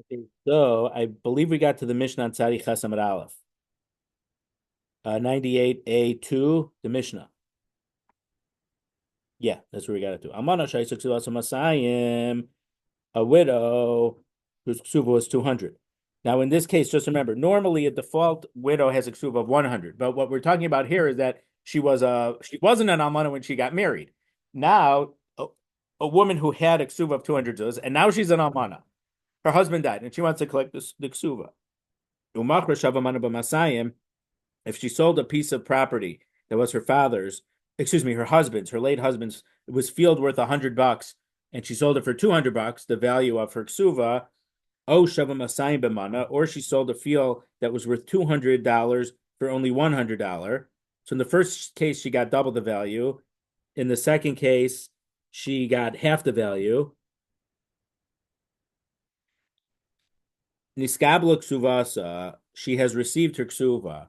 Okay, so I believe we got to the Mishnah on Tzadi Chesam at Aleph. 98a2, the Mishnah. Yeah, that's where we got it to. Almana Shaisuk Suvas Masayim, a widow whose ksuva was 200. Now, in this case, just remember, normally a default widow has a ksuva of 100. But what we're talking about here is that she wasn't an almana when she got married. Now, a woman who had a ksuva of 200 zuz, and now she's an almana. Her husband died, and she wants to collect the ksuva. If she sold a piece of property that was her father's, excuse me, her husband's, her late husband's, it was field worth $100, and she sold it for $200, the value of her ksuva, or she sold a field that was worth $200 for only $100. So in the first case, she got double the value. In the second case, she got half the value. Niskabla ksuvasa, she has received her ksuva.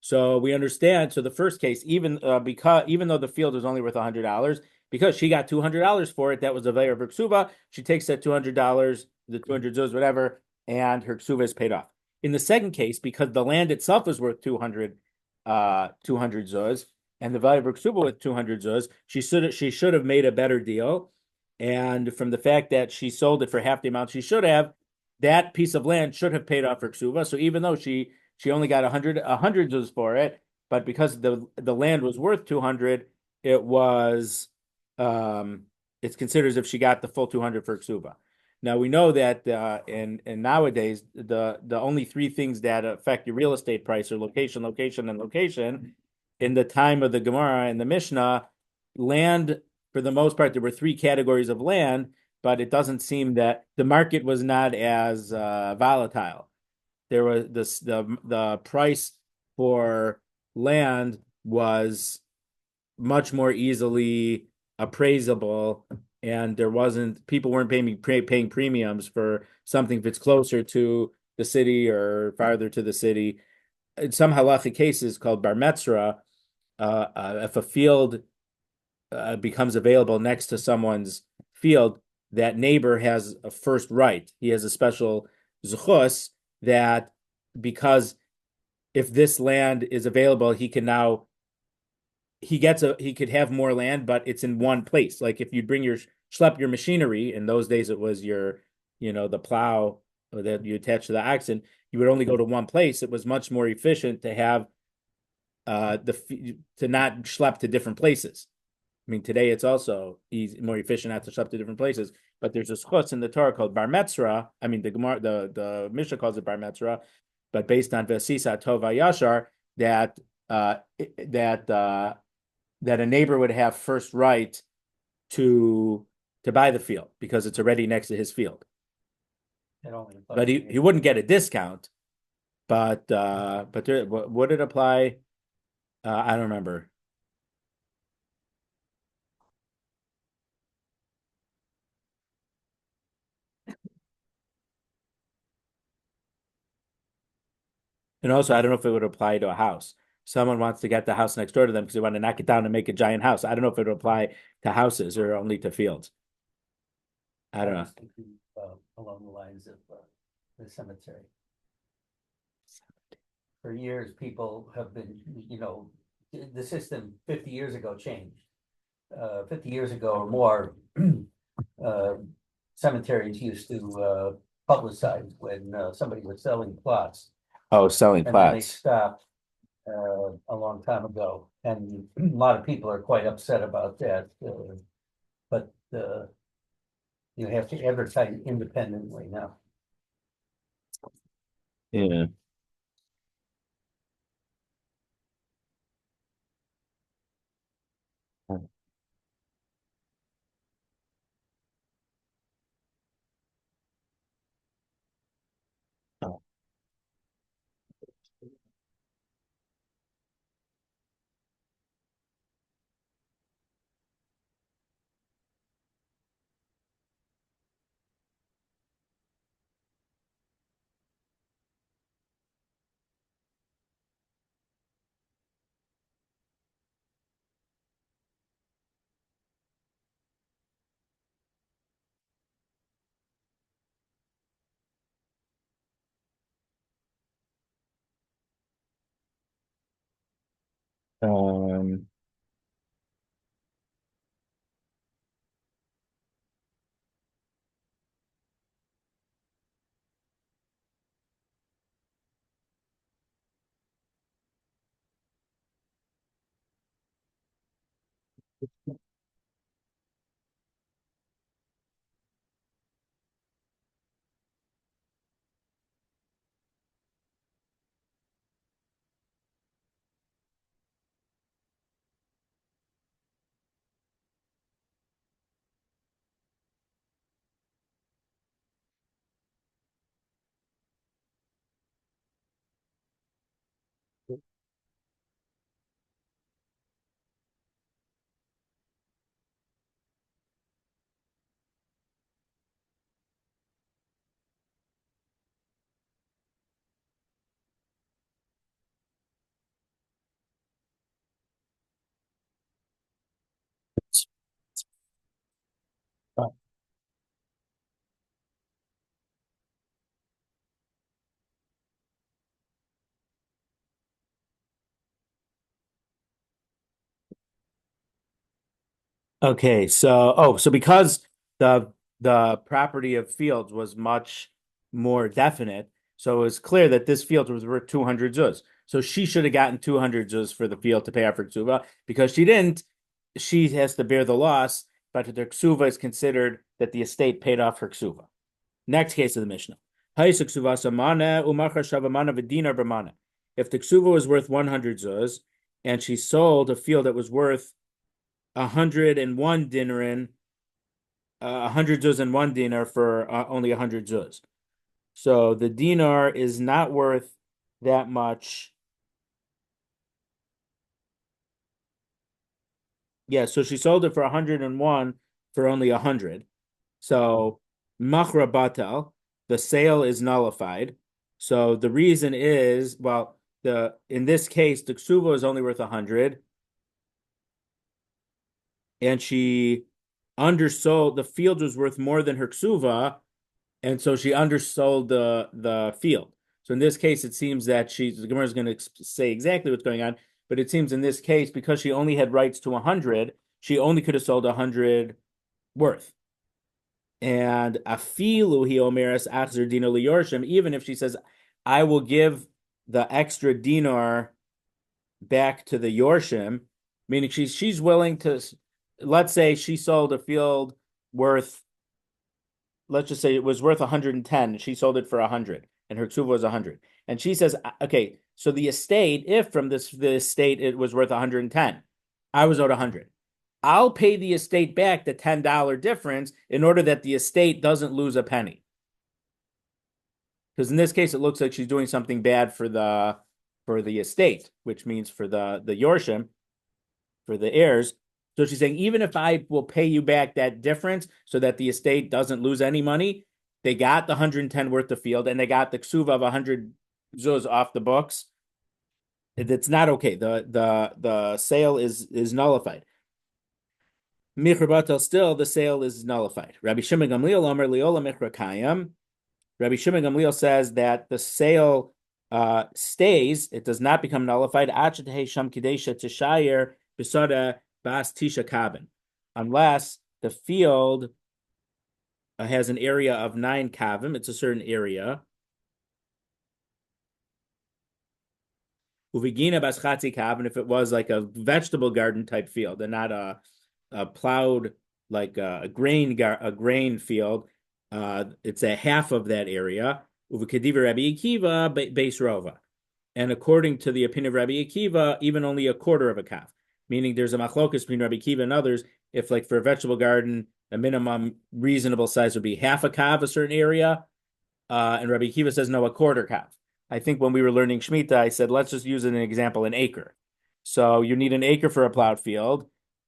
So we understand. So the first case, even though the field is only worth $100, because she got $200 for it, that was the value of her ksuva. She takes that $200, the 200 zuz, whatever, and her ksuva is paid off. In the second case, because the land itself is worth 200 zuz, and the value of her ksuva was 200 zuz, she should have made a better deal. And from the fact that she sold it for half the amount she should have, that piece of land should have paid off her ksuva. So even though she only got a hundred zuz for it, but because the land was worth 200, it was it's considered as if she got the full 200 for ksuba. Now we know that in nowadays the only three things that affect your real estate price are location, location, and location. In the time of the Gemara and the Mishnah, land for the most part there were three categories of land, but it doesn't seem that the market was not as volatile. There was the price for land was much more easily appraisable, and there wasn't people weren't paying premiums for something that's closer to the city or farther to the city. In some halachic cases called bar metzra, if a field becomes available next to someone's field, that neighbor has a first right. He has a special zechus that because if this land is available, he could have more land, but it's in one place. Like if you schlep your machinery, in those days it was the plow that you attach to the oxen, you would only go to one place. It was much more efficient to have to not schlep to different places. I mean, today it's also more efficient not to schlep to different places. But there's a schutz in the Torah called bar metzra. I mean, the Gemara, the Mishnah calls it bar metzra, but based on Vesisa Tova Yashar, that uh, that that a neighbor would have first right to buy the field because it's already next to his field. But he wouldn't get a discount. But would it apply? I don't remember. And also, I don't know if it would apply to a house. Someone wants to get the house next door to them because they want to knock it down and make a giant house. I don't know if it would apply to houses or only to fields. I don't know. Along the lines of the cemetery. For years, people have been, the system 50 years ago changed. 50 years ago or more, uh, cemeteries used to publicize when somebody was selling plots. Oh, selling And then they plots. stopped a long time ago. And a lot of people are quite upset about that. But you have to advertise independently now. Yeah. Um, okay, so because the property of fields was much more definite, so it was clear that this field was worth 200 zuz. So she should have gotten 200 zuz for the field to pay off her ksuba. Because she didn't, she has to bear the loss, but the ksuba is considered that the estate paid off her ksuba. Next case of the Mishnah. If the ksuba was worth 100 zuz and she sold a field that was worth 101 dinarin, 100 zuz and 1 dinar for only 100 zuz. So the dinar is not worth that much. Yeah, so she sold it for 101 for only 100. So machra batel, the sale is nullified. So the reason is, well, the in this case, the ksuva is only worth 100, and she undersold the field was worth more than her ksuva, and so she undersold the field. So in this case, it seems that the Gemara is going to say exactly what's going on, but it seems in this case because she only had rights to 100, she only could have sold 100 worth. And afilu he omeres achzer dinar liyorshim, even if she says, I will give the extra dinar back to the yorshim, meaning she's willing to, let's say she sold a field worth, let's just say it was worth 110, and she sold it for 100, and her ksuva was 100. And she says, okay, so the estate, if from the estate it was worth 110, I was owed 100. I'll pay the estate back the $10 difference in order that the estate doesn't lose a penny. Because in this case, it looks like she's doing something bad for the estate, which means for the yorshim, for the heirs. So she's saying, even if I will pay you back that difference so that the estate doesn't lose any money, they got the 110 worth of field and they got the ksuva of 100 zuz off the books. It's not okay. The sale is nullified. Michrabatel, still the sale is nullified. Rabbi Shimon Gamliel Omer Liola Michrakayam. Rabbi Shimon Gamliel says that the sale stays; it does not become nullified. Achetei Sham Kadesha Tishayer Bisada Bas Tisha Kabin, unless the field has an area of 9 kavim. It's a certain area. Uvigina Bas Chatzi Kabin, if it was like a vegetable garden type field and not a plowed like a grain field. It's a half of that area. Uvekadiva Rabbi Akiva base rova, and according to the opinion of Rabbi Akiva, even only a quarter of a calf. Meaning, there's a machlokas between Rabbi Akiva and others. If, like for a vegetable garden, a minimum reasonable size would be half a calf, a certain area, and Rabbi Akiva says no, a quarter calf. I think when we were learning Shemitah, I said let's just use an example, an acre. So you need an acre for a plowed field.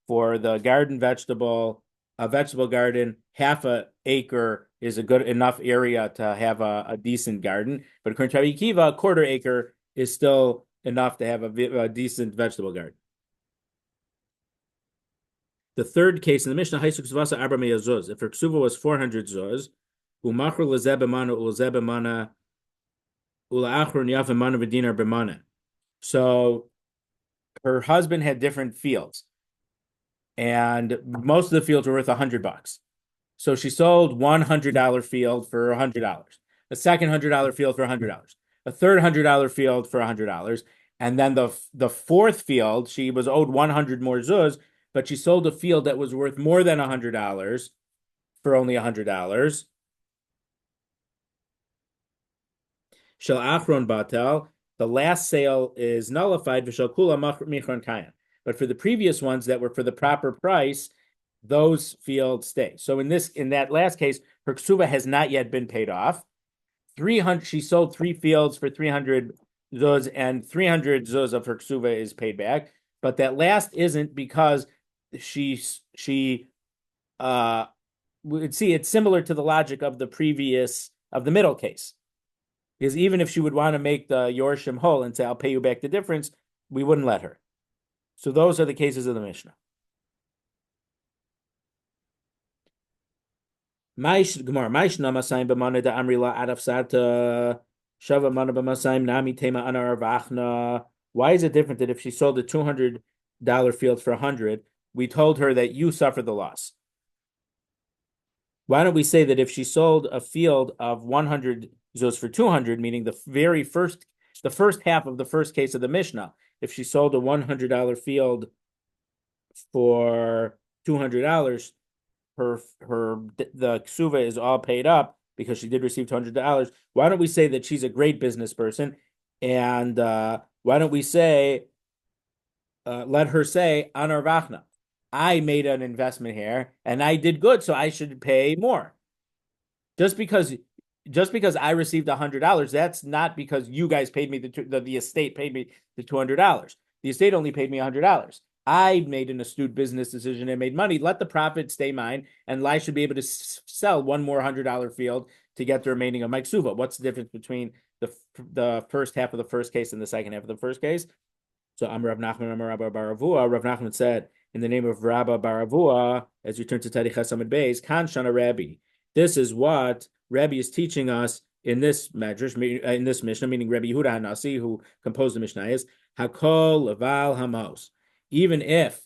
For the garden a vegetable garden, half an acre is a good enough area to have a decent garden. But according to Rabbi Akiva, a quarter acre is still enough to have a decent vegetable garden. The third case in the Mishnah, if her ksuva was 400 zuz, umachru lezebemana ula'achron yafemana v'dinar b'mana. So her husband had different fields, and most of the fields were worth $100. So she sold $100 field for $100, a second $100 field for $100, a third $100 field for $100, and then the fourth field she was owed 100 more zuz, but she sold a field that was worth more than $100 for only $100. Shel achron batel, the last sale is nullified. V'shel kula michron kayan. But for the previous ones that were for the proper price, those fields stay. So in that last case, her ksuva has not yet been paid off. 300, she sold 3 fields for 300 zuz, and 300 zuz of her ksuva is paid back. But that last isn't, because she would see it's similar to the logic of the middle case. Because even if she would want to make the Yorshim whole and say, I'll pay you back the difference, we wouldn't let her. So those are the cases of the Mishnah. Why is it different that if she sold a $200 field for $100, we told her that you suffered the loss? Why don't we say that if she sold a field of 100 zuz for 200, meaning the first half of the first case of the Mishnah, if she sold a $100 field for $200, the ksuva is all paid up because she did receive $200. Why don't we say that she's a great business person, and why don't we say, let her say anar vachna, I made an investment here and I did good, so I should pay more. Just because I received $100, that's not because you guys paid me the estate paid me the $200. The estate only paid me $100. I made an astute business decision and made money. Let the profit stay mine, and I should be able to sell one more $100 field to get the remaining of my ksuva. What's the difference between the first half of the first case and the second half of the first case? So Rav Nachman Rabba Baravua. Rav Nachman said, in the name of Rabba Baravua, as you turn to Tadi Chesamid Beis, Kan Shana Rabbi. This is what Rabbi is teaching us in this Mishnah, meaning Rabbi Yehuda Hanasi, who composed the Mishnah, is Hakol Leval Hamos. Even if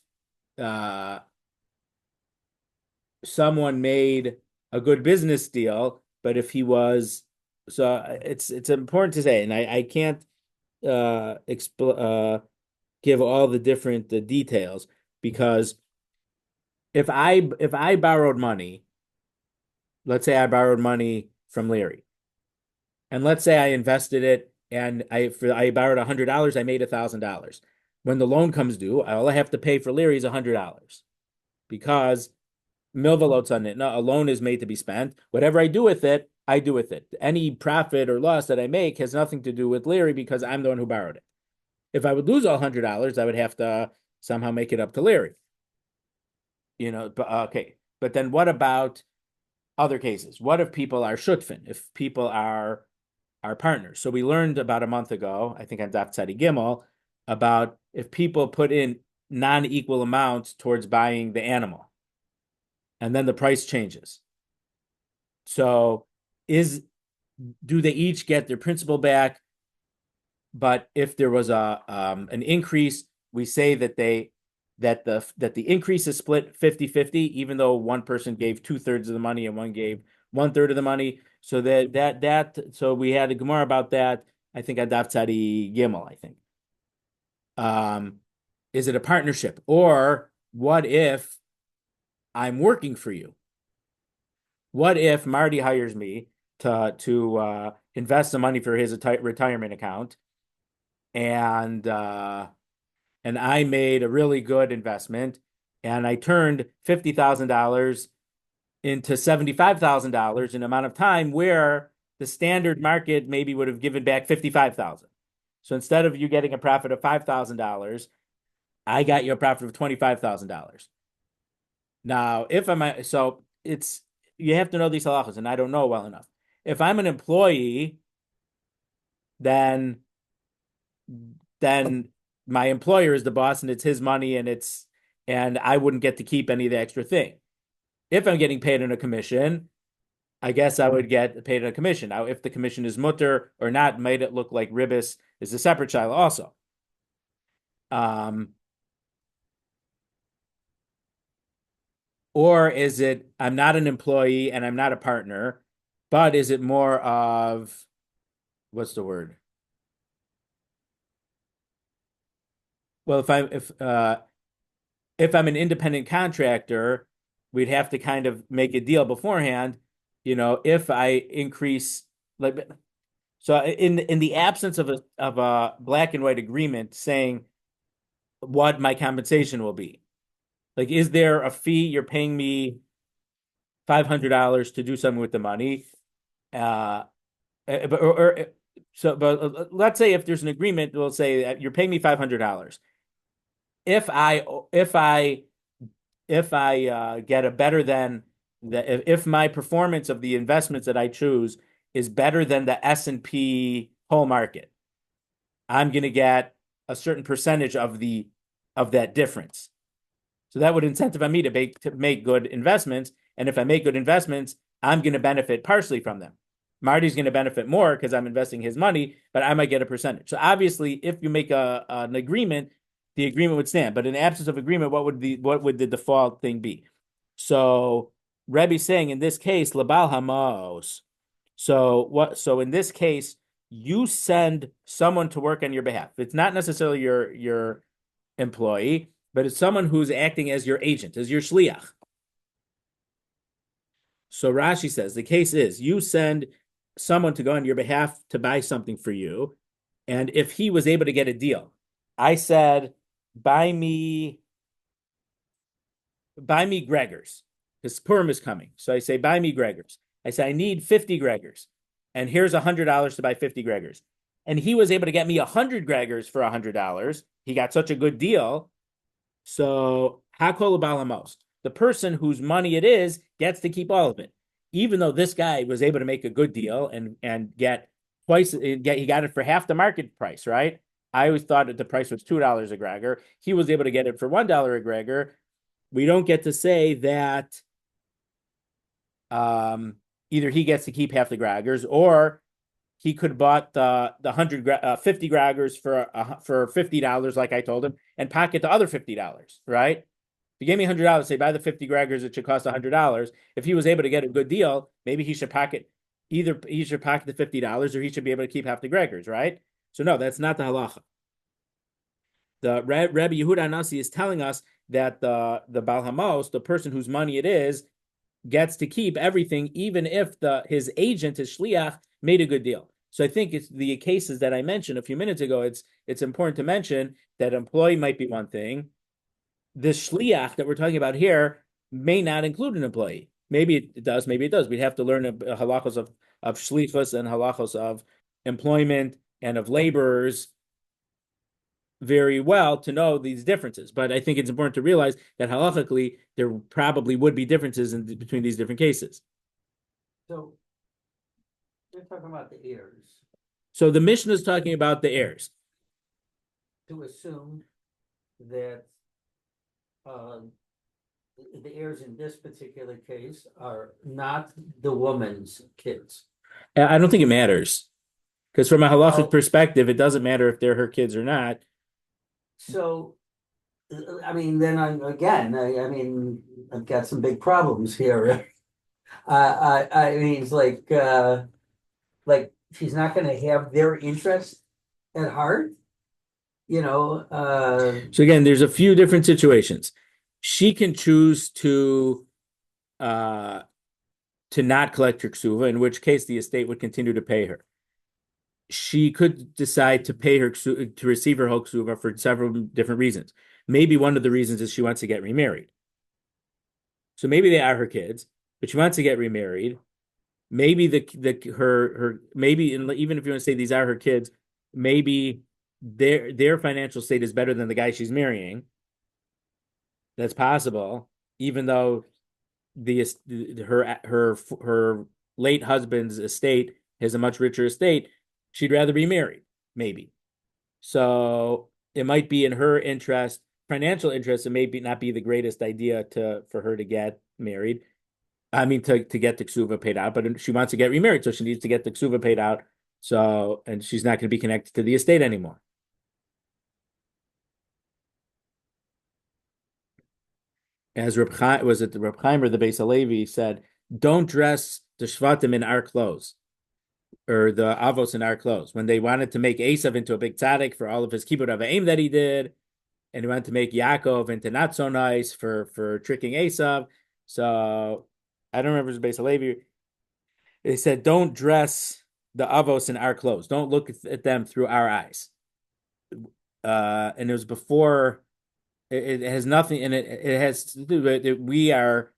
someone made a good business deal, but if he was, so it's important to say, and I can't give all the different details, because if I borrowed money, let's say I borrowed money from Larry, and let's say I invested it, and I borrowed $100, I made $1,000. When the loan comes due, all I have to pay for Larry is $100, because milvalot's on it. No, a loan is made to be spent. Whatever I do with it, I do with it. Any profit or loss that I make has nothing to do with Larry, because I'm the one who borrowed it. If I would lose all $100, I would have to somehow make it up to Larry. But okay. But then what about other cases? What if people are shutfin? If people are partners? So we learned about a month ago, I think on Daf Tzadi Gimel, about if people put in non-equal amounts towards buying the animal, and then the price changes. So do they each get their principal back? But if there was an increase, we say that the increase is split 50-50, even though one person gave 2/3 of the money and one gave 1/3 of the money. So so we had a Gemara about that, I think at Daf Tzadi Gimel, I think. Is it a partnership? Or what if I'm working for you? What if Marty hires me to invest some money for his retirement account, and I made a really good investment, and I turned $50,000 into $75,000 in an amount of time where the standard market maybe would have given back $55,000. So instead of you getting a profit of $5,000, I got you a profit of $25,000. Now, you have to know these halachas, and I don't know well enough. If I'm an employee, then my employer is the boss, and it's his money, and I wouldn't get to keep any of the extra thing. If I'm getting paid on a commission, I guess I would get paid on a commission. Now, if the commission is mutter or not, made it look like ribis is a separate shaila also. Um, or is it I'm not an employee and I'm not a partner, but is it more of what's the word? Well, if I'm an independent contractor, we'd have to kind of make a deal beforehand, if I increase like so in the absence of a black and white agreement saying what my compensation will be. Like, is there a fee you're paying me $500 to do something with the money? Uh, but let's say if there's an agreement, we'll say that you're paying me $500. If I if I if I get a better than if my performance of the investments that I choose is better than the S&P whole market, I'm going to get a certain percentage of that difference. So that would incentivize me to make good investments. And if I make good investments, I'm going to benefit partially from them. Marty's going to benefit more because I'm investing his money, but I might get a percentage. So obviously, if you make an agreement, the agreement would stand. But in absence of agreement, what would the default thing be? So Rebbe's saying in this case, labal hamos. So in this case, you send someone to work on your behalf. It's not necessarily your employee, but it's someone who's acting as your agent, as your shliach. So Rashi says the case is you send someone to go on your behalf to buy something for you, and if he was able to get a deal, I said, buy me Gregors because Purim is coming. So I say, buy me Gregors. I say I need 50 Gregors, and here's $100 to buy 50 Gregors. And he was able to get me 100 Gregors for $100. He got such a good deal. So Hakol Balamos, the person whose money it is gets to keep all of it, even though this guy was able to make a good deal and get twice. He got it for half the market price, right? I always thought that the price was $2 a Gregor. He was able to get it for $1 a Gregor. We don't get to say that either he gets to keep half the Gregors or he could have bought the 50 Graggers for $50, like I told him, and pocket the other $50, right? If he gave me $100, say buy the 50 Graggers, it should cost $100. If he was able to get a good deal, maybe he should pocket the $50 or he should be able to keep half the Graggers, right? So no, that's not the halacha. The Rabbi Yehuda Nasi is telling us that the Baal Hamos, the person whose money it is, gets to keep everything, even if his agent, his shliach, made a good deal. So I think it's the cases that I mentioned a few minutes ago. It's important to mention that employee might be one thing. The shliach that we're talking about here may not include an employee. Maybe it does, maybe it does. We'd have to learn halachos of shlichus and halachos of employment and of laborers very well to know these differences. But I think it's important to realize that halachically there probably would be differences between these different cases. So we're talking about the heirs. So the Mishnah is talking about the heirs. To assume that the heirs in this particular case are not the woman's kids. I don't think it matters because from a halachic Oh. perspective, it doesn't matter if they're her kids or not. So, I mean, then I mean, I've got some big problems here. I mean, it's like she's not going to have their interest at heart, So again, there's a few different situations. She can choose uh, to not collect her ksuva, in which case the estate would continue to pay her. She could decide to pay her to receive her whole ksuva for several different reasons. Maybe one of the reasons is she wants to get remarried. So maybe they are her kids, but she wants to get remarried. Maybe maybe even if you want to say these are her kids, maybe their financial state is better than the guy she's marrying. That's possible, even though her late husband's estate has a much richer estate. She'd rather be married, maybe. So it might be in her interest, financial interest. It may not be the greatest idea for her to get married. I mean, to get the ksuva paid out, but she wants to get remarried, so she needs to get the ksuva paid out. So, and she's not going to be connected to the estate anymore. as Reb Chaim, was it the Reb Chaim or the Beis Halevi said, don't dress the Shvatim in our clothes or the Avos in our clothes. When they wanted to make Esav into a big tzaddik for all of his kibbut avayim that he did, and he wanted to make Yaakov into not so nice for tricking Esav. So I don't remember his Beis Halevi. They said, don't dress the Avos in our clothes. Don't look at them through our eyes. And it was before it has nothing, and it has to do with it. We are,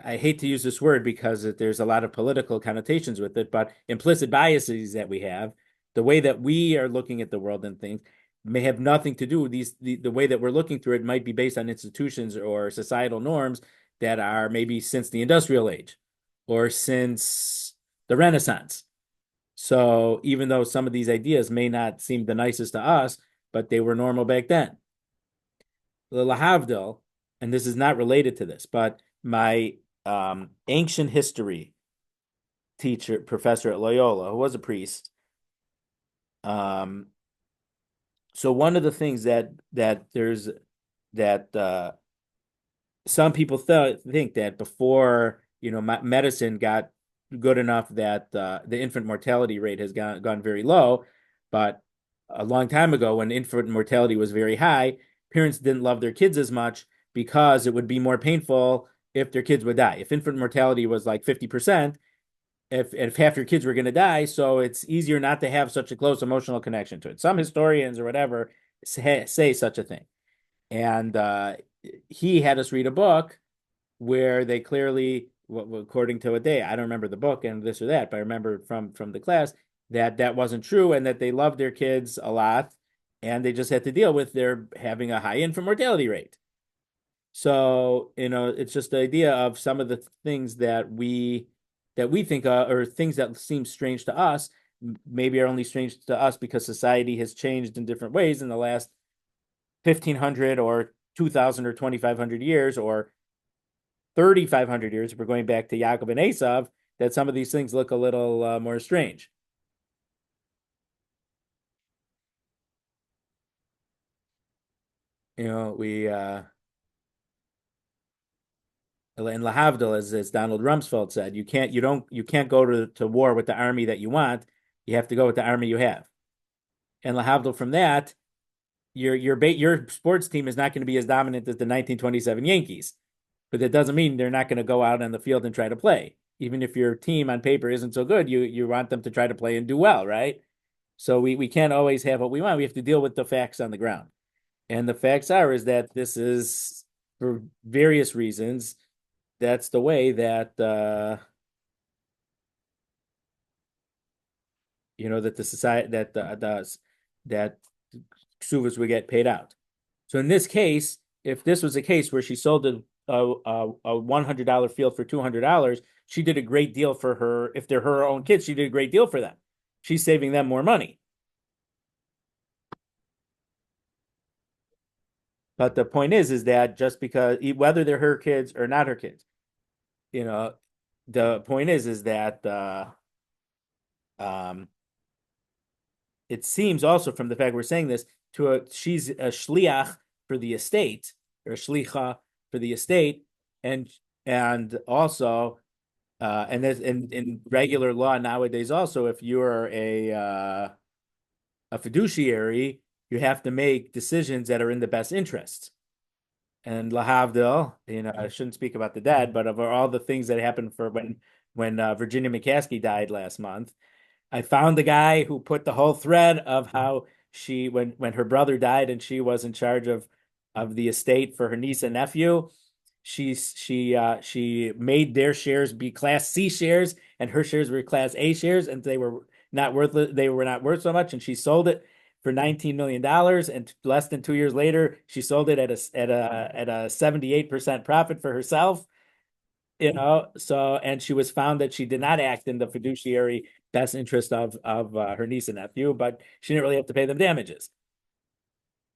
I hate to use this word because there's a lot of political connotations with it, but implicit biases that we have, the way that we are looking at the world and things may have nothing to do with the way that we're looking through it might be based on institutions or societal norms that are maybe since the industrial age or since the Renaissance. So even though some of these ideas may not seem the nicest to us, but they were normal back then. The lahavdil, and this is not related to this, but my ancient history teacher, professor at Loyola, who was a priest, so one of the things that there's that some people think that before medicine got good enough that the infant mortality rate has gone very low, but a long time ago when infant mortality was very high, parents didn't love their kids as much because it would be more painful if their kids would die. If infant mortality was like 50%, if half your kids were going to die, so it's easier not to have such a close emotional connection to it. Some historians or whatever say such a thing. And he had us read a book where they clearly, according to a day, I don't remember the book and this or that, but I remember from the class that wasn't true and that they loved their kids a lot and they just had to deal with their having a high infant mortality rate. So, it's just the idea of some of the things that we think or things that seem strange to us, maybe are only strange to us because society has changed in different ways in the last 1,500 or 2,000 or 2,500 years or 3,500 years, if we're going back to Yaakov and Esav, that some of these things look a little more strange. We in Lahavdil, as Donald Rumsfeld said, you can't go to war with the army that you want. You have to go with the army you have. And Lahavdil from that, your sports team is not going to be as dominant as the 1927 Yankees, but that doesn't mean they're not going to go out on the field and try to play. Even if your team on paper isn't so good, you want them to try to play and do well, right? So we can't always have what we want. We have to deal with the facts on the ground. And the facts is that this is for various reasons. That's the way that that the society that Kesuvos would get paid out. So in this case, if this was a case where she sold a $100 field for $200, she did a great deal for her. If they're her own kids, she did a great deal for them. She's saving them more money. But the point is that just because whether they're her kids or not her kids, you know, the point is that um, it seems also from the fact we're saying this she's a shliach for the estate or a shlicha for the estate, and also and there's in regular law nowadays also if you're a fiduciary, you have to make decisions that are in the best interests. And lahavdil, I shouldn't speak about the dead, but of all the things that happened for when Virginia McCaskey died last month, I found the guy who put the whole thread of how she when her brother died and she was in charge of the estate for her niece and nephew. She made their shares be Class C shares and her shares were Class A shares, and they were not worth so much, and she sold it for $19 million, and less than 2 years later, she sold it at a 78% profit for herself. So and she was found that she did not act in the fiduciary best interest of her niece and nephew, but she didn't really have to pay them damages.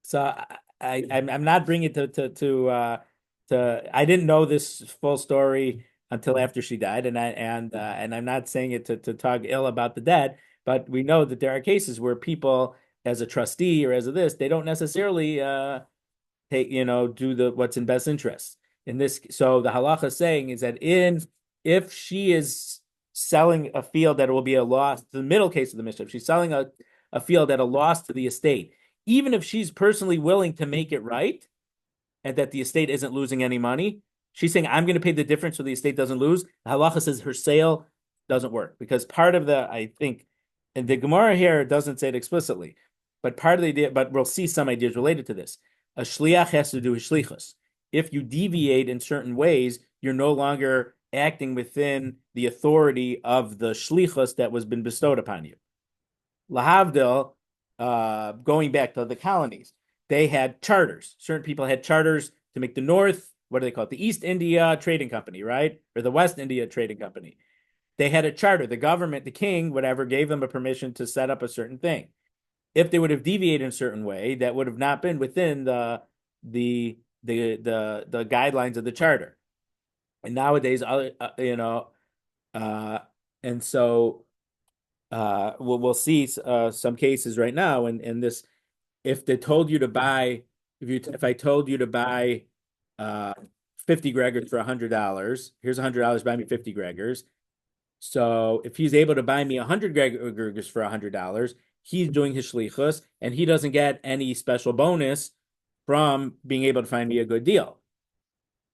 So I'm not bringing it to I didn't know this full story until after she died, and I'm not saying it to talk ill about the dead, but we know that there are cases where people, as a trustee or as a this, they don't necessarily take do the what's in best interest. In this, so the halacha is saying is that if she is selling a field that will be a loss, the middle case of the Mishnah, if she's selling a field at a loss to the estate, even if she's personally willing to make it right, and that the estate isn't losing any money, she's saying, I'm going to pay the difference so the estate doesn't lose. The halacha says her sale doesn't work because part of I think, and the Gemara here doesn't say it explicitly, but part of the idea, but we'll see some ideas related to this. A shliach has to do his shlichus. If you deviate in certain ways, you're no longer acting within the authority of the shlichus that was been bestowed upon you. Lahavdil, going back to the colonies, they had charters. Certain people had charters to make the North, what do they call it? The East India Trading Company, right? Or the West India Trading Company. They had a charter. The government, the king, whatever, gave them a permission to set up a certain thing. If they would have deviated in a certain way, that would have not been within the guidelines of the charter. And nowadays, and so we'll see some cases right now, and this, if they told you to buy, if I told you to buy 50 Gregors for $100, here's $100, buy me 50 Gregors. So if he's able to buy me 100 Gregors for $100, he's doing his shlichus, and he doesn't get any special bonus from being able to find me a good deal.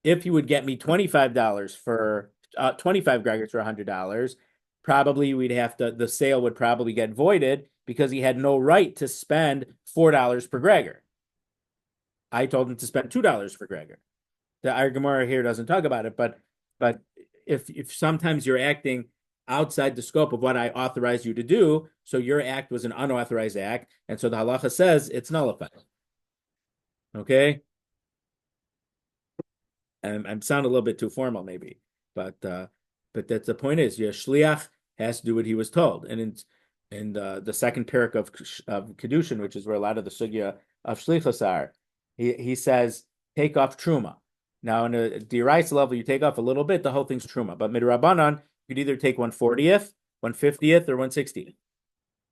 If he would get me $25 for 25 Gregors for $100, probably the sale would probably get voided because he had no right to spend $4 per Gregor. I told him to spend $2 per Gregor. Our Gemara here doesn't talk about it, but if sometimes you're acting outside the scope of what I authorized you to do, so your act was an unauthorized act, and so the halacha says it's nullified. Okay? I'm sounding a little bit too formal, maybe, but that's the point is, your shliach has to do what he was told, and in the second parak of kedushin, which is where a lot of the sugya of shlichus are, he says take off truma. Now in a d'oraisa level, you take off a little bit, the whole thing's truma, but midrabanan, you could either take 1/40th, 1/50th, or 1/60th.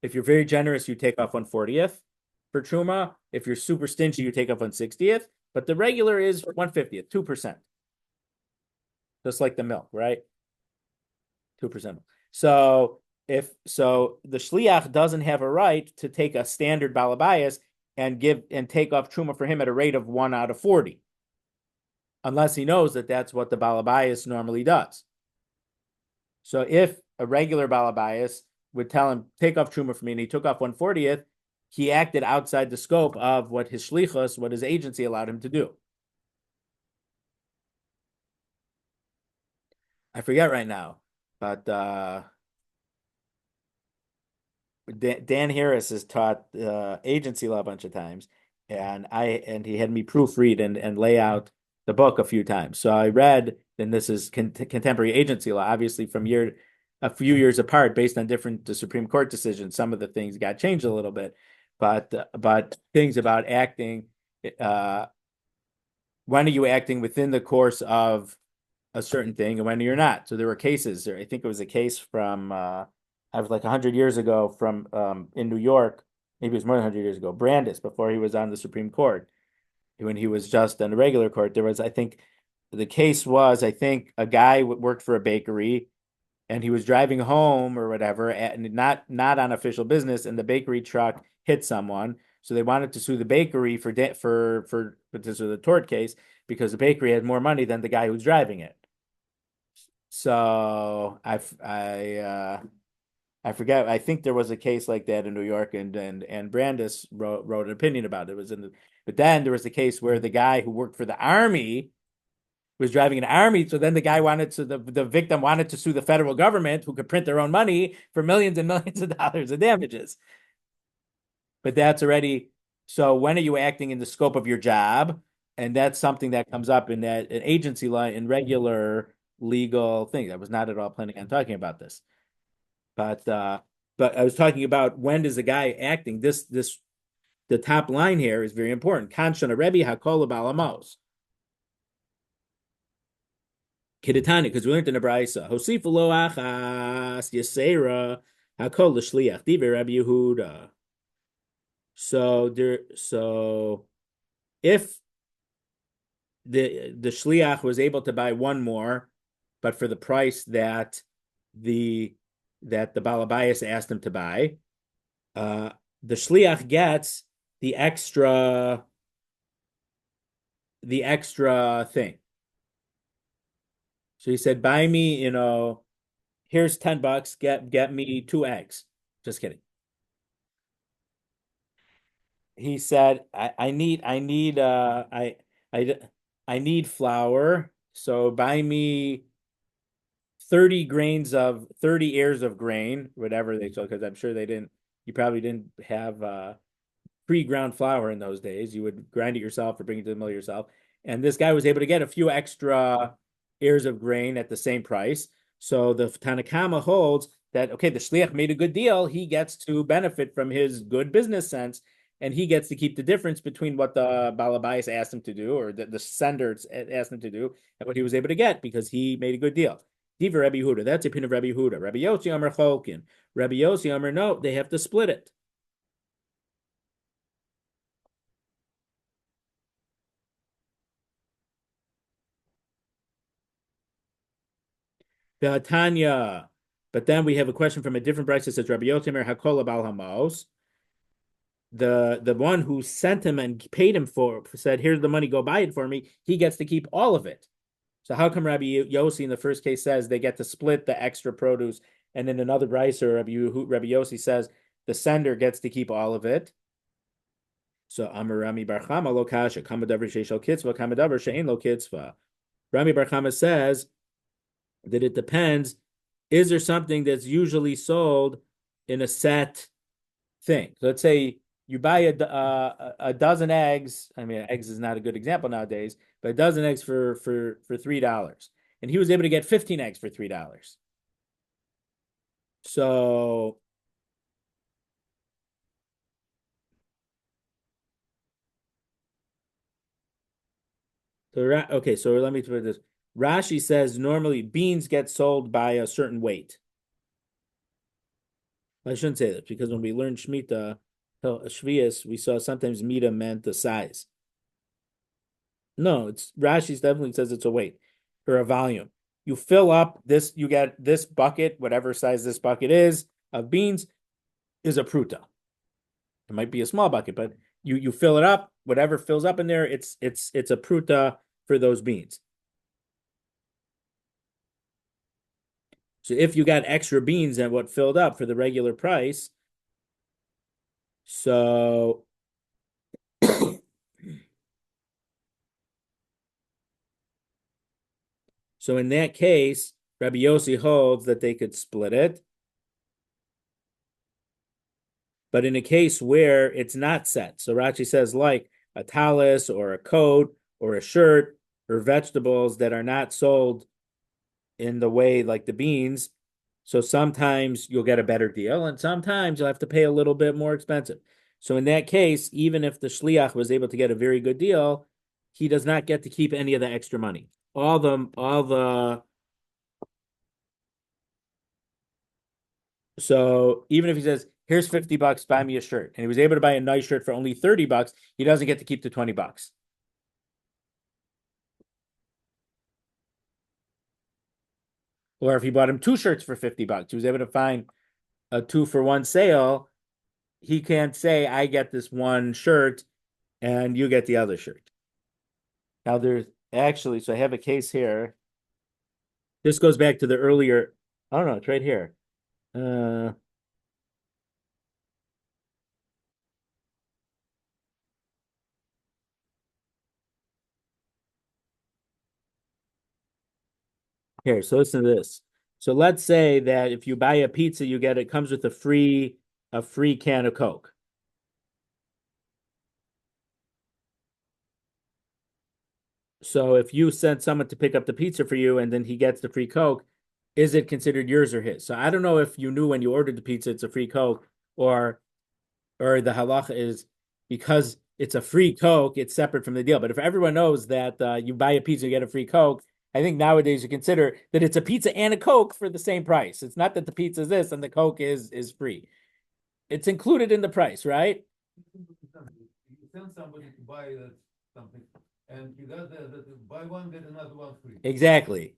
If you're very generous, you take off 1/40th for truma. If you're super stingy, you take off 1/60th. But the regular is 1/50th, 2%. Just like the milk, right? 2%. So the shliach doesn't have a right to take a standard balabayas and take off truma for him at a rate of 1/40, unless he knows that that's what the balabayas normally does. So if a regular balabayas would tell him take off truma for me, and he took off 1/40th, he acted outside the scope of what his shlichus, what his agency allowed him to do. I forget right now, but Dan Harris has taught agency law a bunch of times, and he had me proofread and lay out the book a few times. So I read, and this is contemporary agency law, obviously from a few years apart, based on the Supreme Court decisions. Some of the things got changed a little bit, but things about acting. When are you acting within the course of a certain thing, and when you're not? So there were cases. I think it was a case from I was like 100 years ago from in New York. Maybe it was more than 100 years ago. Brandis, before he was on the Supreme Court, when he was just on the regular court, there was, I think, the case was, I think, a guy worked for a bakery, and he was driving home or whatever, and not on official business, and the bakery truck hit someone. So they wanted to sue the bakery for this was a tort case because the bakery had more money than the guy who's driving it. So I forget. I think there was a case like that in New York, and Brandis wrote an opinion about it. It was but then there was a case where the guy who worked for the army was driving an army. So then the victim wanted to sue the federal government, who could print their own money, for millions and millions of dollars of damages. But that's already, so when are you acting in the scope of your job? And that's something that comes up in an agency law, in regular legal things. I was not at all planning on talking about this. But I was talking about, when does the guy acting? The top line here is very important. Kanshana Rebbe Hakol Balamos. Kiditani, because we learned in the Brisa. Hosifu lo achas Yesera Hakol l'shliach Divrei Rabbi Yehuda. So if the shliach was able to buy one more, but for the price that the balabayas asked him to buy. The shliach gets the extra thing. So he said, "Buy me, here's $10. Get me 2 eggs." Just kidding. He said, I I need flour, so buy me 30 ears of grain, whatever they sold, because I'm sure you probably didn't have pre-ground flour in those days. You would grind it yourself or bring it to the mill yourself. And this guy was able to get a few extra ears of grain at the same price. So the Tanakama holds that, okay, the shliach made a good deal. He gets to benefit from his good business sense, and he gets to keep the difference between what the balabais asked him to do, or the sender asked him to do, and what he was able to get because he made a good deal. Diva Rabbi Huda, that's the opinion of Rabbi Huda. Rabbi Yossi Amar Cholkin. Rabbi Yossi Amar, no, they have to split it. Tanya. But then we have a question from a different price that says Rabbi Yotimer Hakola Bal Hamos. The one who sent him and paid him for said, "Here's the money, go buy it for me." He gets to keep all of it. So how come Rabbi Yossi in the first case says they get to split the extra produce, and in another price, or Rabbi Yossi says the sender gets to keep all of it? So Amar Rami Bar Chama lo kasha kamadavar sheishal kitzva kamadavar she'ein lo kitzva. Rami Bar Chama says that it depends. Is there something that's usually sold in a set thing? So let's say you buy a dozen eggs. I mean, eggs is not a good example nowadays, but a dozen eggs for $3, and he was able to get 15 eggs for $3. So okay, so let me put this. Rashi says normally beans get sold by a certain weight. I shouldn't say that because when we learned Shemitah, Shvius, we saw sometimes Mita meant the size. No, it's Rashi definitely says it's a weight or a volume. You fill up this, you get this bucket, whatever size this bucket is of beans, is a pruta. It might be a small bucket, but you fill it up, whatever fills up in there, it's a pruta for those beans. So if you got extra beans than what filled up for the regular price, so so in that case, Rabbi Yossi holds that they could split it. But in a case where it's not set, so Rashi says like a talus or a coat or a shirt or vegetables that are not sold in the way like the beans. So sometimes you'll get a better deal, and sometimes you'll have to pay a little bit more expensive. So in that case, even if the shliach was able to get a very good deal, he does not get to keep any of the extra money. So even if he says, "Here's $50, buy me a shirt," and he was able to buy a nice shirt for only $30, he doesn't get to keep the $20. Or if he bought him two shirts for $50, he was able to find a 2-for-1 sale. He can't say, "I get this one shirt and you get the other shirt." Now there's actually, so I have a case here. This goes back to the earlier, I don't know, it's right here. Here, so listen to this. So let's say that if you buy a pizza, it comes with a free can of Coke. So if you send someone to pick up the pizza for you and then he gets the free Coke, is it considered yours or his? So I don't know if you knew when you ordered the pizza it's a free Coke, or the halacha is because it's a free Coke, it's separate from the deal. But if everyone knows that you buy a pizza, you get a free Coke, I think nowadays you consider that it's a pizza and a Coke for the same price. It's not that the pizza is this and the Coke is free. It's included in the price, right? You send somebody to buy something And you got the buy one, get another one free. Exactly.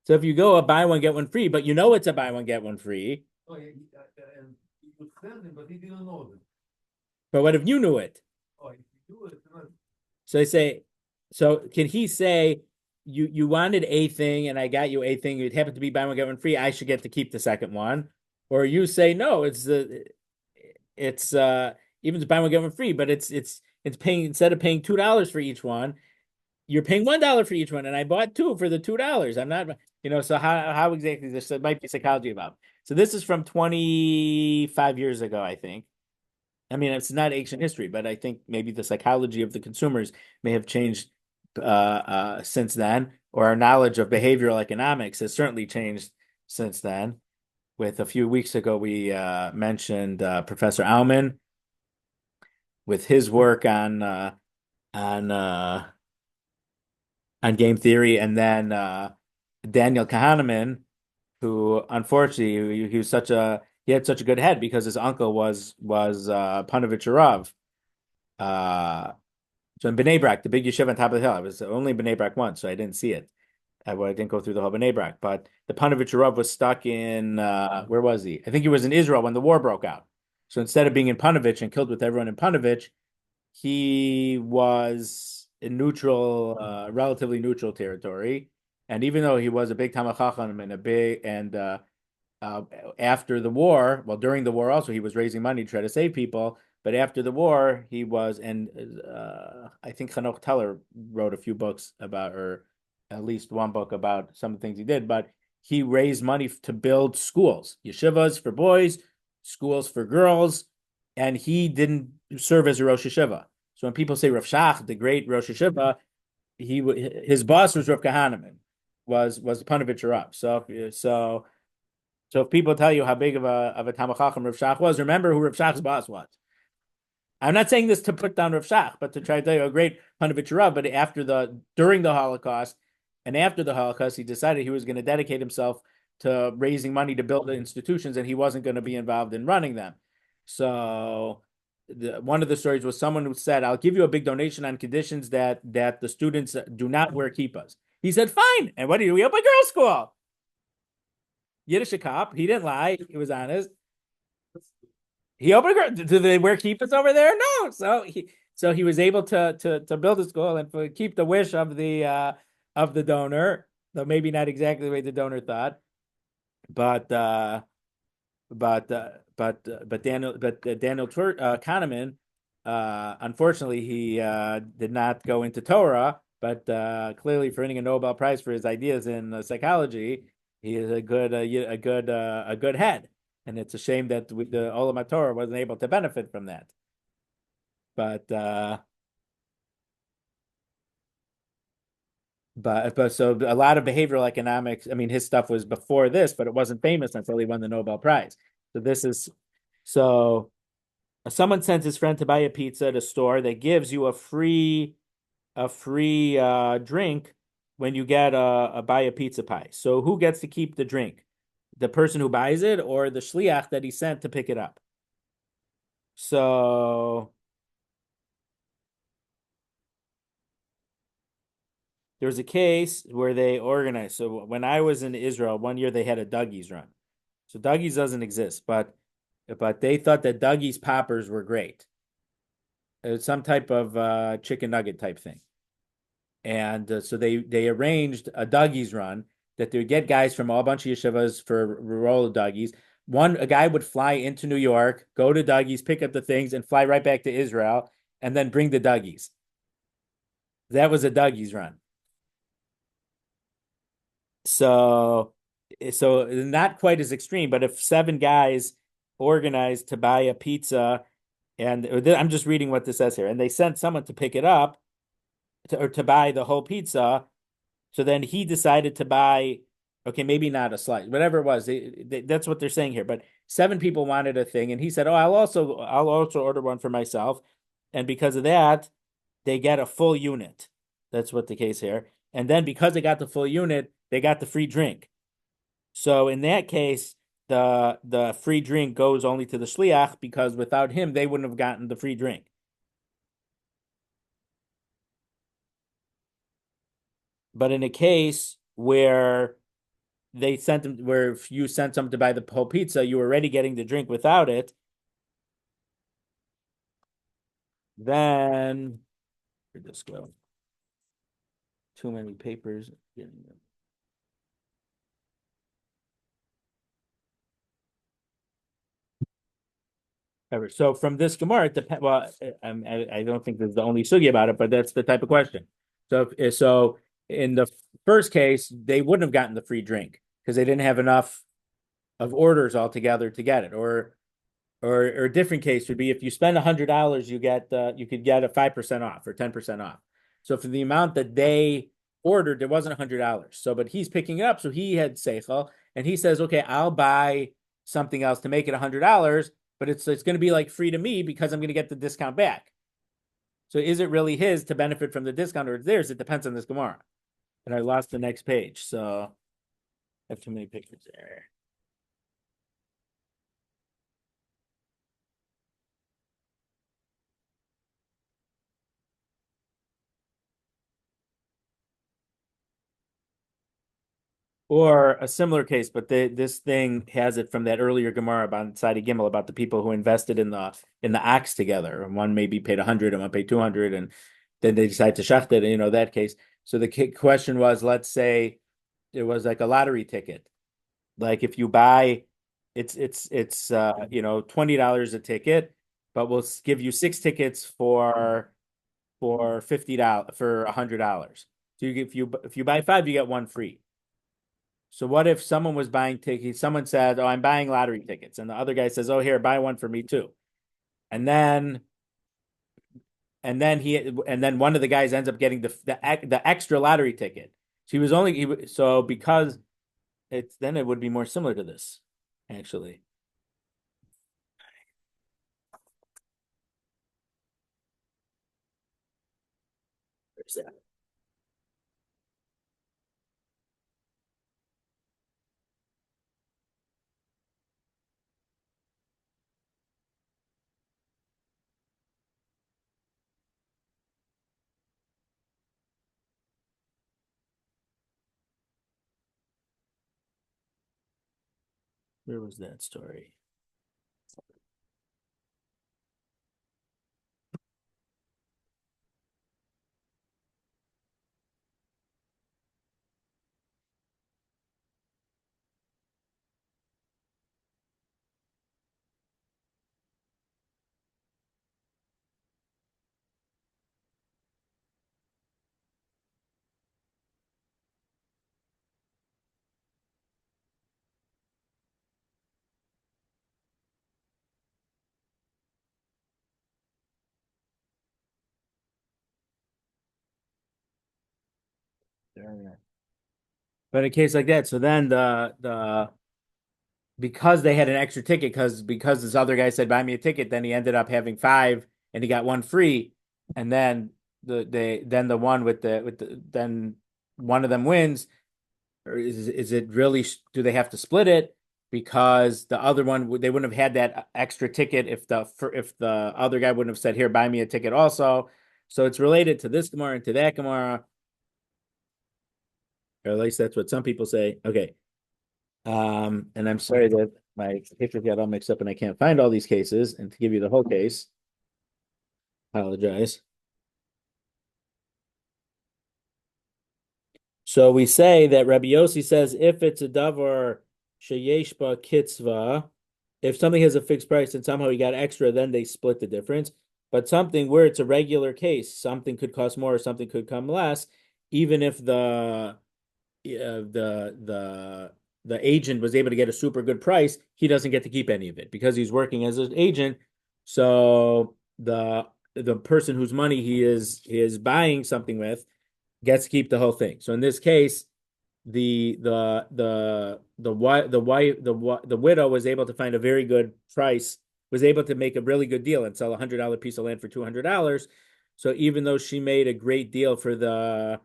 So if you go a buy one, get one free, but you know it's a buy one, get one free. Oh, and you could sell him, but he didn't know them. But what if you knew it? Oh, if you do it, not, So I say, so can he say you wanted a thing and I got you a thing, it happened to be buy one, get one free, I should get to keep the second one? Or you say no, it's even to buy one, get one free, but it's paying instead of paying $2 for each one, you're paying $1 for each one, and I bought two for the $2. I'm not, so how exactly this might be psychology about. So this is from 25 years ago, I think. I mean, it's not ancient history, but I think maybe the psychology of the consumers may have changed since then, or our knowledge of behavioral economics has certainly changed since then. With a few weeks ago, we mentioned Professor Aumann with his work on uh, on game theory, and then Daniel Kahneman, who unfortunately he had such a good head because his uncle was Panovich Rav. So in Bnei Brak, the big yeshiva on top of the hill, I was only in Bnei Brak once, so I didn't see it. I didn't go through the whole Bnei Brak, but the Panovich Rav was stuck in where was he? I think he was in Israel when the war broke out. So instead of being in Panovich and killed with everyone in Panovich, he was in neutral, relatively neutral territory. And even though he was a big Talmid Chacham and a big and uh, after the war, well, during the war also, he was raising money to try to save people. But after the war, he was, and I think Hanoch Teller wrote a few books about, or at least one book about some of the things he did. But he raised money to build schools, yeshivas for boys, schools for girls, and he didn't serve as a Rosh Yeshiva. So when people say Rav Shach, the great Rosh Yeshiva, his boss was Rav Kahneman, was Panovich Rav. So if people tell you how big of a Talmid Chacham Rav Shach was, remember who Rav Shach's boss was. I'm not saying this to put down Rav Shach, but to try to tell you a great Panovich Rav. But during the Holocaust and after the Holocaust, he decided he was going to dedicate himself to raising money to build the institutions, and he wasn't going to be involved in running them. So one of the stories was someone who said, "I'll give you a big donation on conditions that the students do not wear kippas." He said, "Fine." And what do we open a girls' school? Yiddish cop. He didn't lie. He was honest. He opened a Do they wear kippahs over there? No. So he was able to build a school and keep the wish of the donor, though maybe not exactly the way the donor thought. But Daniel Kahneman, unfortunately, he did not go into Torah, but clearly for winning a Nobel Prize for his ideas in psychology, he is a good head, and it's a shame that the Olam Torah wasn't able to benefit from that. But so a lot of behavioral economics. I mean, his stuff was before this, but it wasn't famous until he won the Nobel Prize. So this is so. Someone sends his friend to buy a pizza at a store that gives you a free drink when you get a buy a pizza pie. So who gets to keep the drink? The person who buys it or the shliach that he sent to pick it up? So there was a case where they organized. So when I was in Israel, one year they had a Dougie's run. So Dougie's doesn't exist, but they thought that Dougie's poppers were great. It was some type of chicken nugget type thing. And so they arranged a Dougie's run that they would get guys from all bunch of yeshivas for a roll of Dougie's. A guy would fly into New York, go to Dougie's, pick up the things, and fly right back to Israel, and then bring the Dougie's. That was a Dougie's run. So not quite as extreme, but if seven guys organized to buy a pizza, and I'm just reading what this says here, and they sent someone to pick it up or to buy the whole pizza. So then he decided to buy, okay, maybe not a slice, whatever it was. That's what they're saying here. But seven people wanted a thing, and he said, "Oh, I'll also order one for myself." And because of that, they get a full unit. That's what the case here. And then because they got the full unit, they got the free drink. So in that case, the free drink goes only to the shliach because without him, they wouldn't have gotten the free drink. but in a case where they sent them, where if you sent them to buy the whole pizza, you were already getting the drink without it, then where'd this go? Too many papers. Ever. So from this Gemara, it depends. Well, I don't think there's the only sugi about it, but that's the type of question. So in the first case, they wouldn't have gotten the free drink because they didn't have enough of orders altogether to get it. Or a different case would be if you spend $100, you could get a 5% off or 10% off. So for the amount that they ordered, there wasn't $100. So, but he's picking it up, so he had seichel, and he says, okay, I'll buy something else to make it $100, but it's going to be like free to me because I'm going to get the discount back. So is it really his to benefit from the discount or it's theirs? It depends on this Gemara. And I lost the next page, so I have too many pictures there. Or a similar case, but this thing has it from that earlier Gemara about Sadi Gimel about the people who invested in the ox together, and one maybe paid 100 and one paid 200, and then they decide to shacht it. And, that case. So the question was, let's say it was like a lottery ticket. Like if you buy, it's $20 a ticket, but we'll give you 6 tickets for $50 for $100. So if you buy 5, you get one free. So what if someone was buying tickets? Someone said, "Oh, I'm buying lottery tickets," and the other guy says, "Oh, here, buy one for me too." And then one of the guys ends up getting the extra lottery ticket. So because it would be more similar to this, actually. Where's that? Where was that story? There. But in a case like that, so then the because they had an extra ticket because this other guy said buy me a ticket, then he ended up having 5 and he got one free, and then the one with the then one of them wins. Or is it really, do they have to split it because the other one, they wouldn't have had that extra ticket if the other guy wouldn't have said, here, buy me a ticket also. So it's related to this Gemara and to that Gemara, or at least that's what some people say. Okay. And I'm sorry that my pictures got all mixed up and I can't find all these cases. And to give you the whole case, apologize. So we say that Rabbi Yossi says if it's a davar sheyesh ba kitzva, if something has a fixed price and somehow you got extra, then they split the difference. But something where it's a regular case, something could cost more, or something could come less, even if the agent was able to get a super good price, he doesn't get to keep any of it because he's working as an agent. So the person whose money he is buying something with gets to keep the whole thing. So in this case, the widow was able to find a very good price, was able to make a really good deal and sell $100 piece of land for $200. So even though she made a great deal for the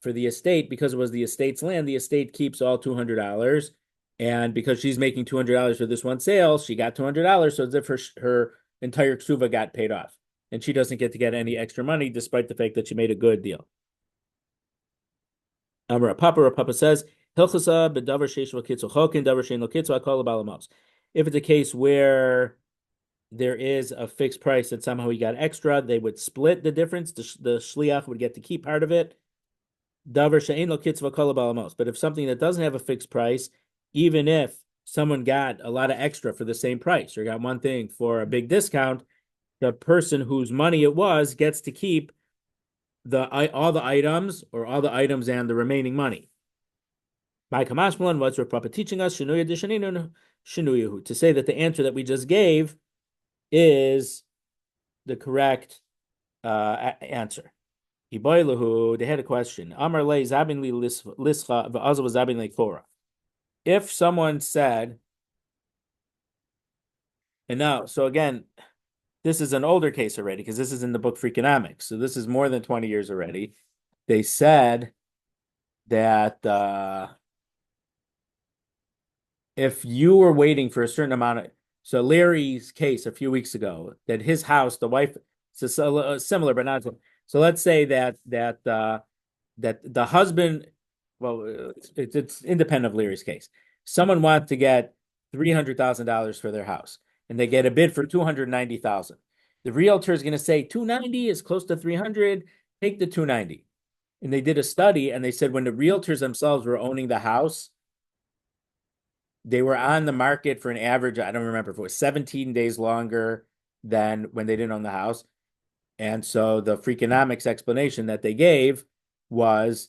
estate, because it was the estate's land, the estate keeps all $200. And because she's making $200 for this one sale, she got $200. So as if her entire ksuva got paid off. And she doesn't get to get any extra money despite the fact that she made a good deal. Amar Papa says, Hilchasa bedavar sheish lo kitzu chokin, davar shein lo kitzu, I call balamos. If it's a case where there is a fixed price that somehow he got extra, they would split the difference. The shliach would get to keep part of it. Davar shein lo kitzu, I call balamos. But if something that doesn't have a fixed price, even if someone got a lot of extra for the same price or got one thing for a big discount, the person whose money it was gets to keep all the items or all the items and the remaining money. By Kamashmalan, what's Rabbi teaching us? To say that the answer that we just gave is the correct answer. They had a question. Amar le zabin li lischa v'azav zabin le kora. If someone said, and now, so again, this is an older case already because this is in the book Freakonomics. So this is more than 20 years already. They said that if you were waiting for a certain amount of, so Larry's case a few weeks ago, that his house, the wife, it's similar but not so. Let's say that the husband, well, it's independent of Larry's case. Someone wants to get $300,000 for their house, and they get a bid for 290,000. The realtor is going to say 290 is close to 300. Take the 290. And they did a study, and they said when the realtors themselves were owning the house, they were on the market for an average, I don't remember if it was 17 days longer than when they didn't own the house. And so the Freakonomics explanation that they gave was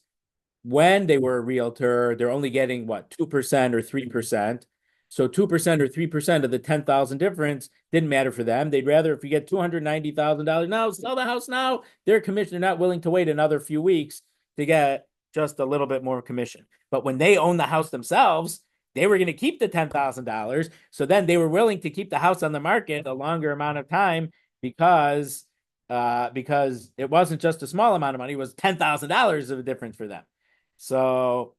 when they were a realtor, they're only getting what, 2% or 3%. So 2% or 3% of the 10,000 difference didn't matter for them. They'd rather, if you get $290,000 now, sell the house now. Their commission, they're not willing to wait another few weeks to get just a little bit more commission. But when they own the house themselves, they were going to keep the $10,000. So then they were willing to keep the house on the market a longer amount of time because it wasn't just a small amount of money, it was $10,000 of a difference for them. So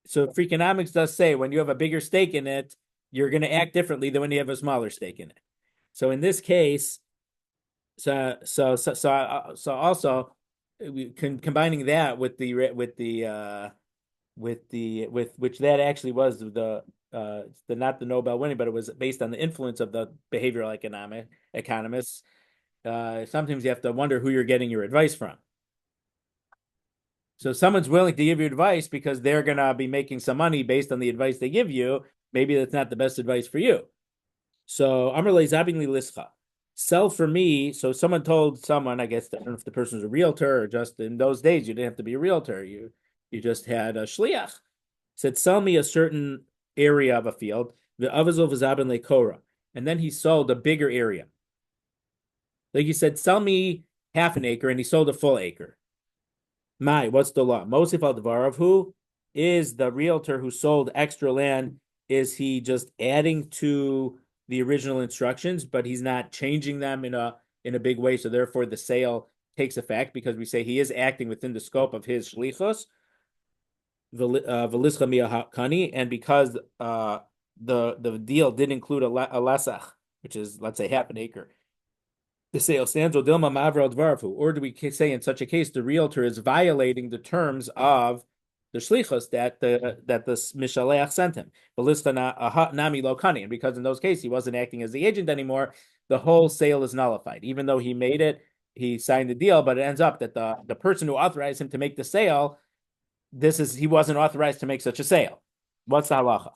Freakonomics does say when you have a bigger stake in it, you're going to act differently than when you have a smaller stake in it. So in this case, also combining that with which that actually was the not the Nobel winning, but it was based on the influence of the behavioral economists. Sometimes you have to wonder who you're getting your advice from. So someone's willing to give you advice because they're going to be making some money based on the advice they give you. Maybe that's not the best advice for you. So Amrle Zabingli Lischa, sell for me. So someone told someone, I guess, I don't know if the person was a realtor or just in those days, you didn't have to be a realtor. You just had a shliach. Said, sell me a certain area of a field. The Avazov Zabin Le Korah. And then he sold a bigger area. Like he said, sell me half an acre, and he sold a full acre. What's the law? Mosif al Dvarav, who is the realtor who sold extra land? Is he just adding to the original instructions, but he's not changing them in a big way? So therefore, the sale takes effect because we say he is acting within the scope of his shlichus, v'lischa miyahakani, and because the deal did include a lasach, which is, let's say, half an acre. The sale stands or dilma mavral dvarfu, or do we say in such a case the realtor is violating the terms of the shlichus that the mishaleach sent him? Nami lokani, and because in those cases he wasn't acting as the agent anymore, the whole sale is nullified. Even though he made it, he signed the deal, but it ends up that the person who authorized him to make the sale, he wasn't authorized to make such a sale. What's the halacha?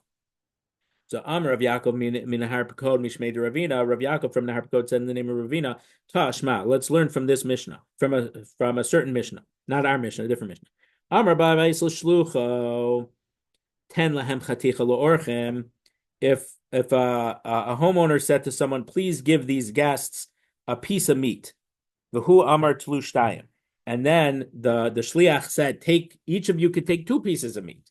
So Amar Rav Yaakov min Harpakod Mishmei de Ravina. Rav Yaakov from the Harpakod said in the name of Ravina, Tashma. Let's learn from this Mishnah, from a certain Mishnah, not our Mishnah, a different Mishnah. Amar Ba'Vaisel Shlucho Ten Lahem Chaticha Loorchem. If a homeowner said to someone, please give these guests a piece of meat, V'hu Amar Tlushtayim, and then the shliach said, each of you could take 2 pieces of meat.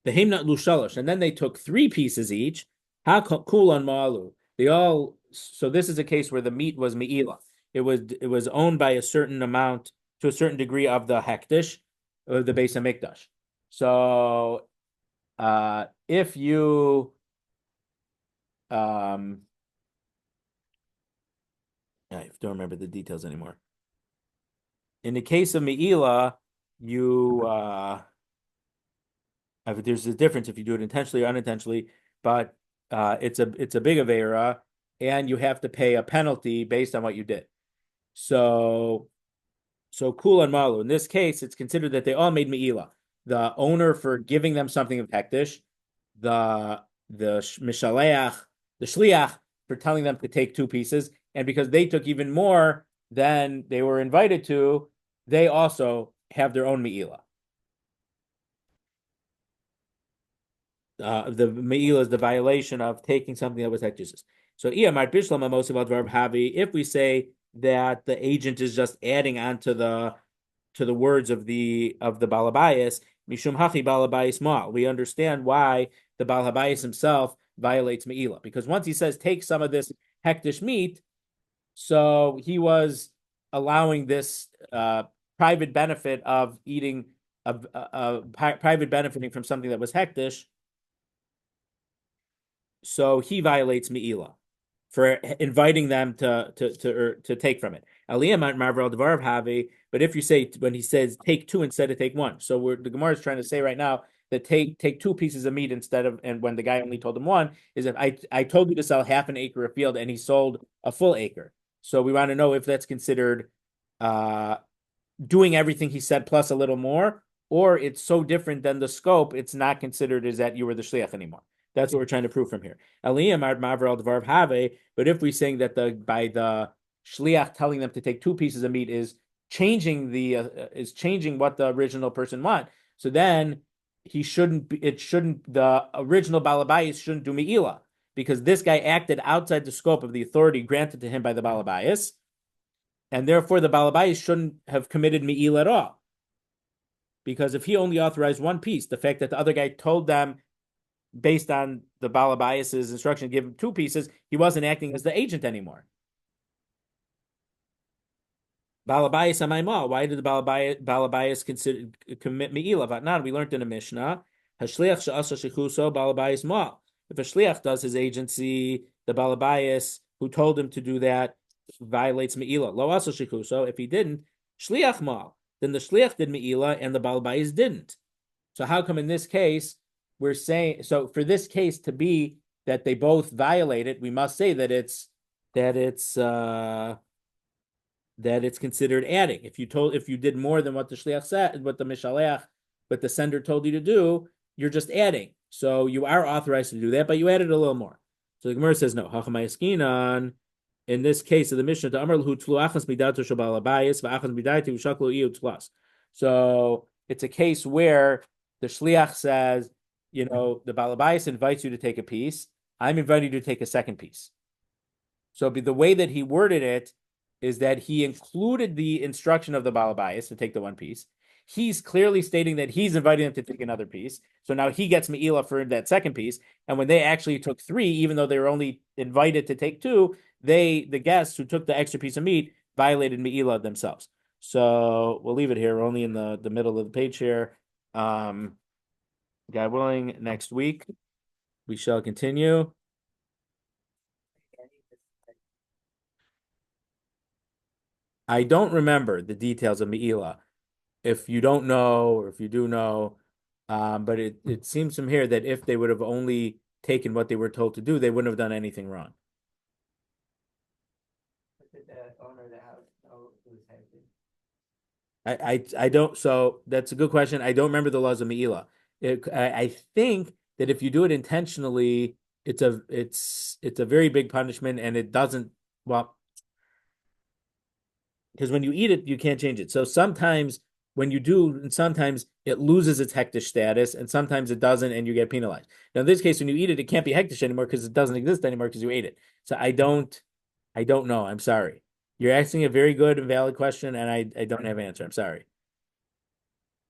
The Himnat Lushalosh, and then they took 3 pieces each. Kulan Ma'alu. So this is a case where the meat was Me'ila. It was owned by a certain amount, to a certain degree of the Hektish, of the Beis HaMikdash. So if you I don't remember the details anymore. In the case of Me'ila, you there's a difference if you do it intentionally or unintentionally, but it's a big avera, and you have to pay a penalty based on what you did. So Kul and Malu. In this case, it's considered that they all made Me'ila. The owner for giving them something of hektish, the Mishaleach, the Shliach for telling them to take two pieces, and because they took even more than they were invited to, they also have their own Me'ila. The Me'ila is the violation of taking something that was hektish. So if we say that the agent is just adding on to the words of the balabayas, mishum hachi balabayis ma. We understand why the balabayis himself violates meila, because once he says take some of this hektish meat, so he was allowing this private benefit of eating private benefiting from something that was hektish. So he violates meila for inviting them to take from it. But if you say when he says take two instead of take one, so the Gemara is trying to say right now that take two pieces of meat instead of, and when the guy only told him one, is if I told you to sell half an acre of field and he sold a full acre. So we want to know if that's considered doing everything he said plus a little more, or it's so different than the scope, it's not considered as that you were the shliach anymore. That's what we're trying to prove from here. But if we're saying that by the shliach telling them to take two pieces of meat is changing what the original person want, so then the original balabayas shouldn't do me'ila, because this guy acted outside the scope of the authority granted to him by the balabayas, and therefore the balabayas shouldn't have committed me'ila at all. Because if he only authorized one piece, the fact that the other guy told them based on the balabayas's instruction to give him two pieces, he wasn't acting as the agent anymore. Balabayas amayma. Why did the balabayas commit me'ila? Vatnan, we learned in a Mishnah, hashliach she'asa shechuso balabayas ma. If a shliach does his agency, the balabayas who told him to do that violates me'ila. Lo asa shechuso. If he didn't, shliach ma. Then the shliach did me'ila and the balabayas didn't. So how come in this case we're saying, so for this case to be that they both violated, we must say that it's considered adding. If you did more than what the shliach said, what the mishaleach, what the sender told you to do, you're just adding. So you are authorized to do that, but you added a little more. So the Gemara says no. In this case of the Mishnah, to Amar Lahu Tlu Achas Midato Shabal Abayis V'Achas Midaito Ushaklo Iu Tlas. So it's a case where the shliach says, the balabayas invites you to take a piece. I'm inviting you to take a second piece. So the way that he worded it is that he included the instruction of the balabayas to take the one piece. He's clearly stating that he's inviting them to take another piece. So now he gets me'ila for that second piece. And when they actually took three, even though they were only invited to take two, the guests who took the extra piece of meat violated me'ila themselves. So we'll leave it here. We're only in the middle of the page here. God willing, next week we shall continue. I don't remember the details of Me'ila. If you don't know, or if you do know, but it seems from here that if they would have only taken what they were told to do, they wouldn't have done anything wrong. Did the owner of the house know it was hectic? I don't. So that's a good question. I don't remember the laws of Me'ila. I think that if you do it intentionally, it's a very big punishment, and it doesn't, well, because when you eat it, you can't change it. So sometimes when you do, and sometimes it loses its hektish status, and sometimes it doesn't, and you get penalized. Now, in this case, when you eat it, it can't be hektish anymore because it doesn't exist anymore because you ate it. So I don't know. I'm sorry. You're asking a very good and valid question, and I don't have an answer. I'm sorry.